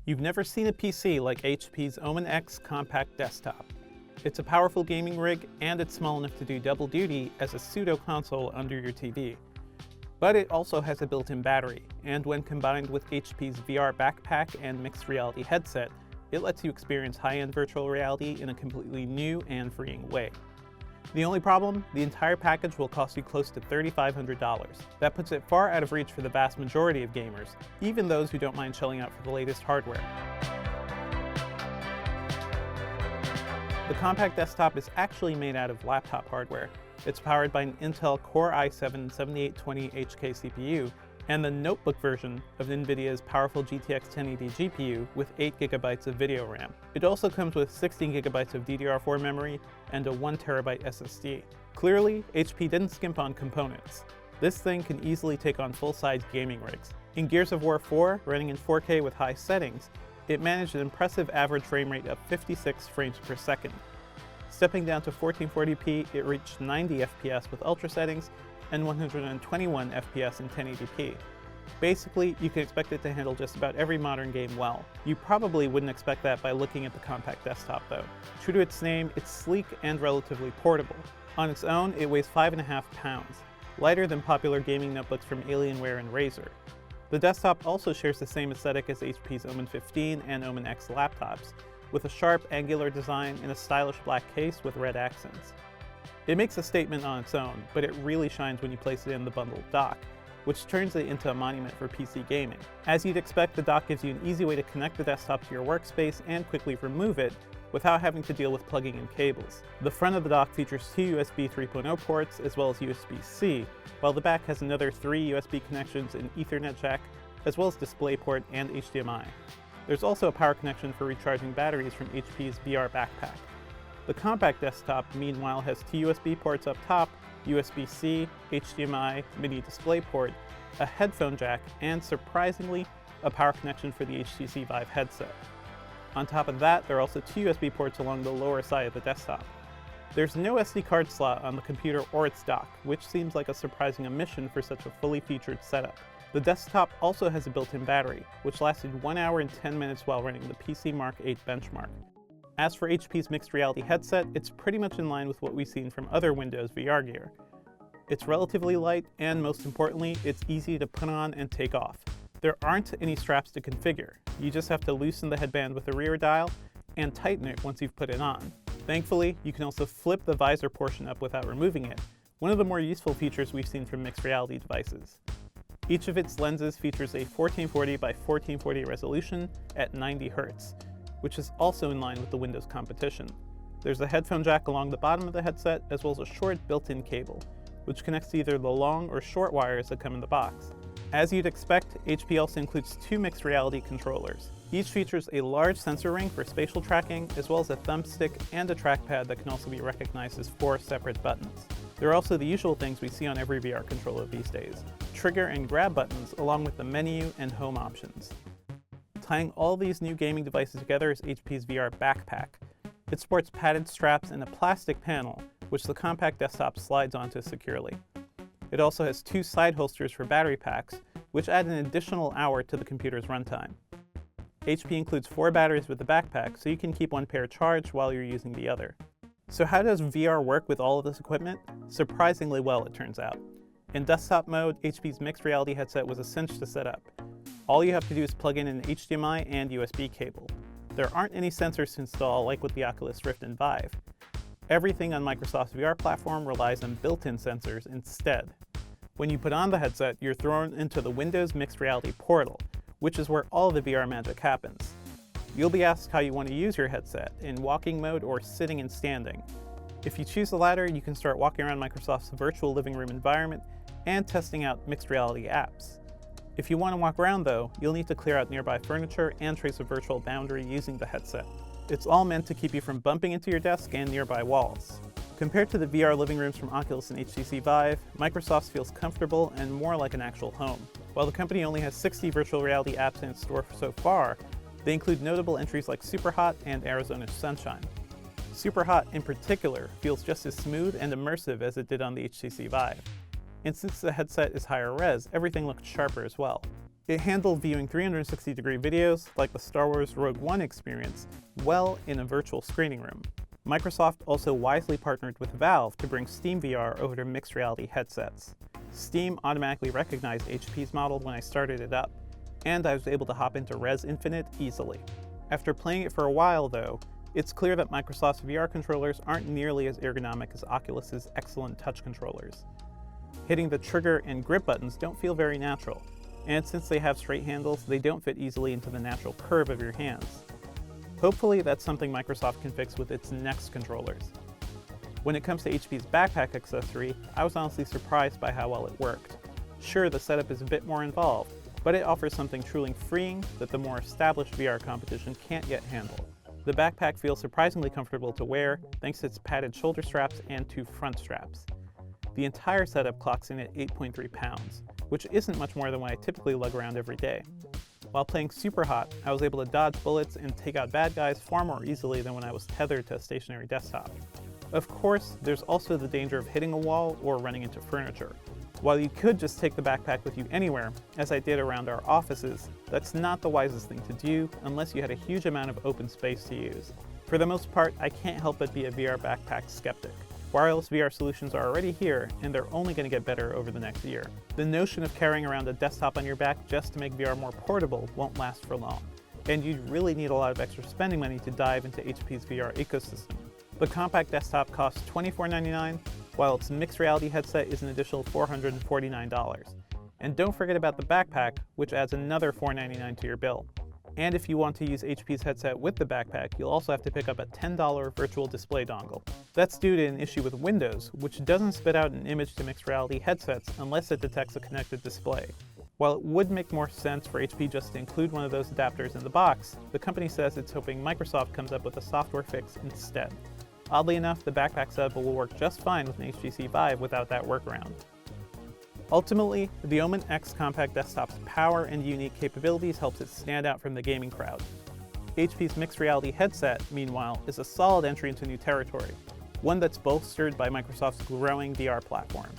You've never seen a PC like HP's Omen X compact desktop. It's a powerful gaming rig, and it's small enough to do double duty as a pseudo-console under your TV. But it also has a built-in battery, and when combined with HP's VR backpack and mixed reality headset, it lets you experience high-end virtual reality in a completely new and freeing way. The only problem? The entire package will cost you close to $3,500. That puts it far out of reach for the vast majority of gamers, even those who don't mind shelling out for the latest hardware. The compact desktop is actually made out of laptop hardware. It's powered by an Intel Core i7-7820 HK CPU and the notebook version of NVIDIA's powerful GTX 1080 GPU with 8GB of video RAM. It also comes with 16GB of DDR4 memory and a 1TB SSD. Clearly, HP didn't skimp on components. This thing can easily take on full-size gaming rigs. In Gears of War 4, running in 4K with high settings, it managed an impressive average frame rate of 56 frames per second. Stepping down to 1440p, it reached 90 FPS with ultra settings and 121 FPS in 1080p. Basically, you can expect it to handle just about every modern game well. You probably wouldn't expect that by looking at the compact desktop though. True to its name, it's sleek and relatively portable. On its own, it weighs 5.5 pounds, lighter than popular gaming notebooks from Alienware and Razer. The desktop also shares the same aesthetic as HP's Omen 15 and Omen X laptops, with a sharp, angular design and a stylish black case with red accents. It makes a statement on its own, but it really shines when you place it in the bundled dock, which turns it into a monument for PC gaming. As you'd expect, the dock gives you an easy way to connect the desktop to your workspace and quickly remove it without having to deal with plugging in cables. The front of the dock features 2 USB 3.0 ports as well as USB-C, while the back has another 3 USB connections, an Ethernet jack, as well as DisplayPort and HDMI. There's also a power connection for recharging batteries from HP's VR backpack. The compact desktop, meanwhile, has 2 USB ports up top, USB-C, HDMI, mini DisplayPort, a headphone jack, and surprisingly, a power connection for the HTC Vive headset. On top of that, there are also 2 USB ports along the lower side of the desktop. There's no SD card slot on the computer or its dock, which seems like a surprising omission for such a fully featured setup. The desktop also has a built-in battery, which lasted 1 hour and 10 minutes while running the PC Mark 8 benchmark. As for HP's mixed reality headset, it's pretty much in line with what we've seen from other Windows VR gear. It's relatively light, and most importantly, it's easy to put on and take off. There aren't any straps to configure. You just have to loosen the headband with a rear dial and tighten it once you've put it on. Thankfully, you can also flip the visor portion up without removing it, one of the more useful features we've seen from mixed reality devices. Each of its lenses features a 1440 by 1440 resolution at 90 Hz, which is also in line with the Windows competition. There's a headphone jack along the bottom of the headset, as well as a short built-in cable, which connects to either the long or short wires that come in the box. As you'd expect, HP also includes 2 mixed reality controllers. Each features a large sensor ring for spatial tracking, as well as a thumbstick and a trackpad that can also be recognized as 4 separate buttons. There are also the usual things we see on every VR controller these days: trigger and grab buttons, along with the menu and home options. Tying all these new gaming devices together is HP's VR backpack. It sports padded straps and a plastic panel, which the compact desktop slides onto securely. It also has 2 side holsters for battery packs, which add an additional hour to the computer's runtime. HP includes 4 batteries with the backpack, so you can keep one pair charged while you're using the other. So how does VR work with all of this equipment? Surprisingly well, it turns out. In desktop mode, HP's mixed reality headset was a cinch to set up. All you have to do is plug in an HDMI and USB cable. There aren't any sensors to install like with the Oculus Rift and Vive. Everything on Microsoft's VR platform relies on built-in sensors instead. When you put on the headset, you're thrown into the Windows Mixed Reality portal, which is where all the VR magic happens. You'll be asked how you want to use your headset, in walking mode or sitting and standing. If you choose the latter, you can start walking around Microsoft's virtual living room environment and testing out mixed reality apps. If you want to walk around though, you'll need to clear out nearby furniture and trace a virtual boundary using the headset. It's all meant to keep you from bumping into your desk and nearby walls. Compared to the VR living rooms from Oculus and HTC Vive, Microsoft's feels comfortable and more like an actual home. While the company only has 60 virtual reality apps in its store so far, they include notable entries like Superhot and Arizona Sunshine. Superhot in particular feels just as smooth and immersive as it did on the HTC Vive. And since the headset is higher res, everything looks sharper as well. It handled viewing 360-degree videos, like the Star Wars Rogue One experience, well in a virtual screening room. Microsoft also wisely partnered with Valve to bring Steam VR over to mixed reality headsets. Steam automatically recognized HP's model when I started it up, and I was able to hop into Res Infinite easily. After playing it for a while though, it's clear that Microsoft's VR controllers aren't nearly as ergonomic as Oculus's excellent touch controllers. Hitting the trigger and grip buttons don't feel very natural, and since they have straight handles, they don't fit easily into the natural curve of your hands. Hopefully that's something Microsoft can fix with its next controllers. When it comes to HP's backpack accessory, I was honestly surprised by how well it worked. Sure, the setup is a bit more involved, but it offers something truly freeing that the more established VR competition can't yet handle. The backpack feels surprisingly comfortable to wear thanks to its padded shoulder straps and 2 front straps. The entire setup clocks in at 8.3 pounds, which isn't much more than what I typically lug around every day. While playing super hot, I was able to dodge bullets and take out bad guys far more easily than when I was tethered to a stationary desktop. Of course, there's also the danger of hitting a wall or running into furniture. While you could just take the backpack with you anywhere, as I did around our offices, that's not the wisest thing to do unless you had a huge amount of open space to use. For the most part, I can't help but be a VR backpack skeptic. Wireless VR solutions are already here, and they're only going to get better over the next year. The notion of carrying around a desktop on your back just to make VR more portable won't last for long, and you'd really need a lot of extra spending money to dive into HP's VR ecosystem. The compact desktop costs $24.99, while its mixed reality headset is an additional $449. And don't forget about the backpack, which adds another $499 to your bill. And if you want to use HP's headset with the backpack, you'll also have to pick up a $10 virtual display dongle. That's due to an issue with Windows, which doesn't spit out an image to mixed reality headsets unless it detects a connected display. While it would make more sense for HP just to include one of those adapters in the box, the company says it's hoping Microsoft comes up with a software fix instead. Oddly enough, the backpack setup will work just fine with an HTC Vive without that workaround. Ultimately, the Omen X compact desktop's power and unique capabilities helps it stand out from the gaming crowd. HP's mixed reality headset, meanwhile, is a solid entry into new territory, one that's bolstered by Microsoft's growing VR platform.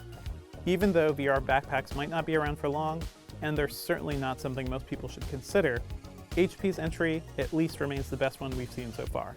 Even though VR backpacks might not be around for long, and they're certainly not something most people should consider, HP's entry at least remains the best one we've seen so far.